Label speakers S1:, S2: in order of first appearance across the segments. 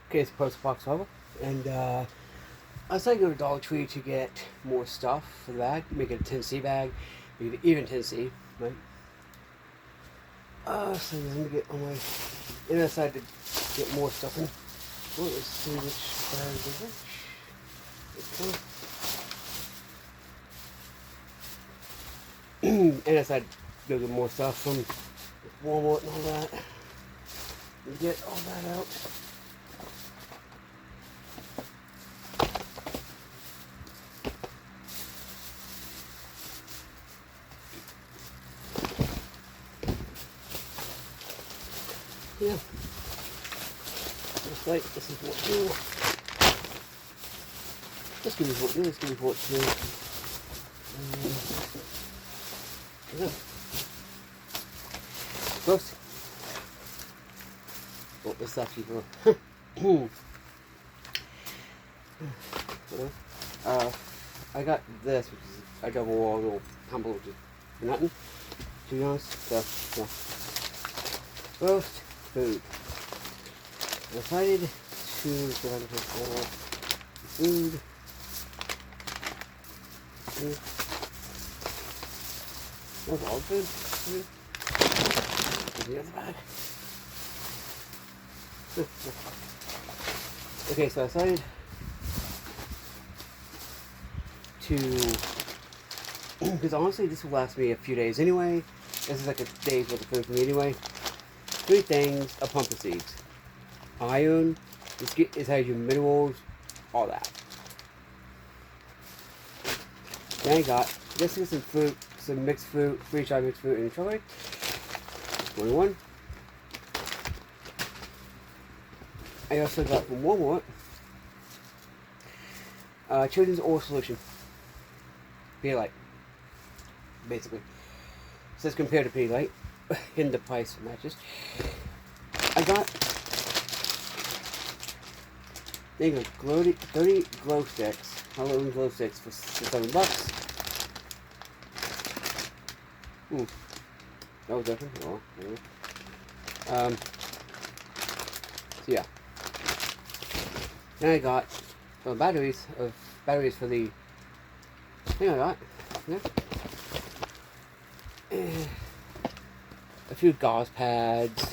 S1: Okay, it's post box level, and I decided to go to Dollar Tree to get more stuff for the bag. Make it a 10C bag, make it even 10C, right? So let me get on my. And I decided to get more stuff in. Well, let's see which bag is which. Okay. And I decided to go get more stuff from Walmart and all that. And get all that out. Yeah. Looks like this is what new. Let's give me what new. Let's give me what's new. Yeah. Gross. What was that, people? I got this, which is a double wall little humble, which is for nothing, to be honest. So, yeah. Roast food. I decided to get out of this food. That's all food. The other bag. Okay, so I decided to, because honestly this will last me a few days anyway. This is like a day's worth of food for me anyway. 3 things of pumpkin seeds. Iron, it has your minerals, all that. Then I got, this is some fruit, some mixed fruit, freeze-dried mixed fruit and chocolate. 21. I also got from Walmart, Children's Oil Solution. Pedialyte, basically. It says compared to Pedialyte in the price matches. I got, there you go, 30 glow sticks, Halloween glow sticks for $7. That was different. Oh, anyway. So yeah. Then I got batteries for the thing I got. Yeah. A few gauze pads,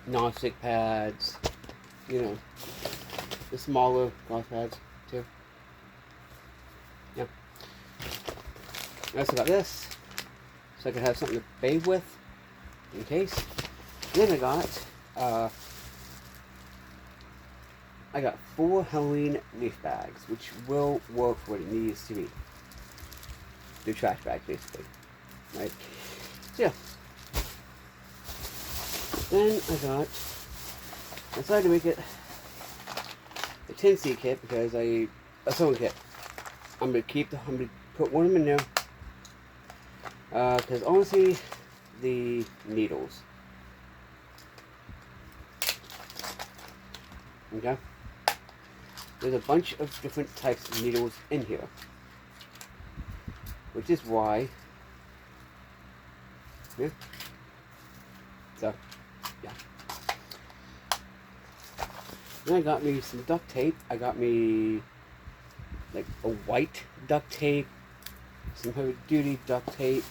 S1: non-stick pads, you know, the smaller gauze pads too. Yeah. I also got this, so I could have something to bathe with, in case. Then I got 4 Halloween leaf bags, which will work for what it needs to be. The trash bags, basically. Right? So, yeah. Then I decided to make it a 10C kit because a sewing kit. I'm going to put one of them in there. Because honestly, the needles. Okay? There's a bunch of different types of needles in here. Which is why, yeah. So, yeah. Then I got me some duct tape. I got me like a white duct tape, some heavy duty duct tape,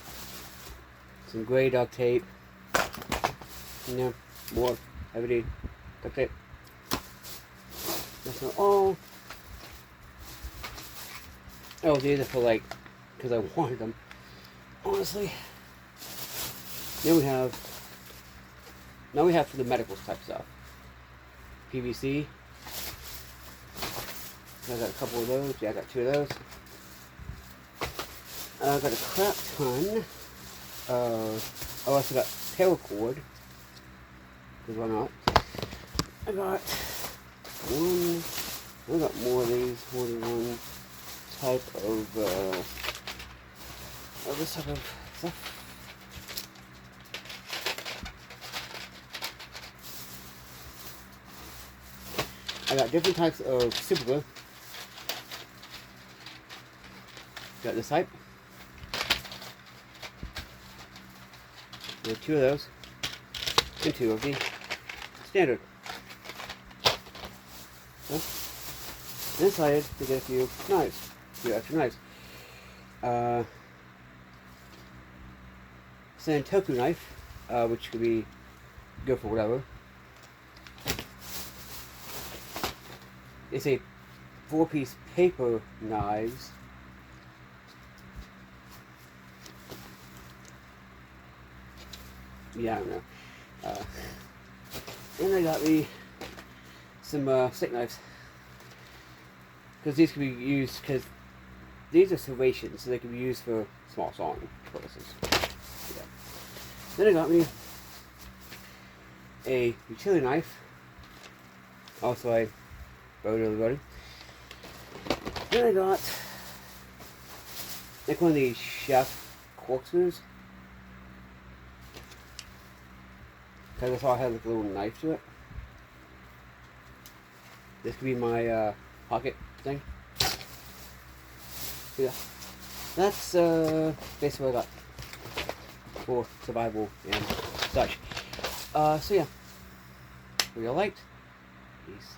S1: some gray duct tape, you know, more heavy duty duct tape. That's not all. Oh, these are for like, because I wanted them, honestly. Then now we have for the medical type stuff. PVC. I got a couple of those. Yeah, I got 2 of those. I got a crap ton. I also got paracord. Because why not? I got more of these. More than one type of this type of stuff. I got different types of super glue. Got this type. There are 2 of those. And 2 of the standard. Then decided to get a few knives, a few extra knives. Santoku knife, which could be good for whatever. It's a 4-piece paper knives. Yeah, I don't know. And they got me some steak knives. Because these can be used, because these are serrations, so they can be used for small sawing purposes. Yeah. Then I got me a utility knife. Also, I wrote everybody. Then I got like one of these chef corkscrews. Because I saw I had like a little knife to it. This could be my pocket thing. So yeah, that's basically what I got for survival and such. So yeah, if you all liked, peace.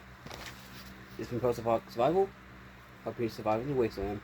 S1: This has been Post-Apocalyptic Survival. Hope you survive in the wasteland.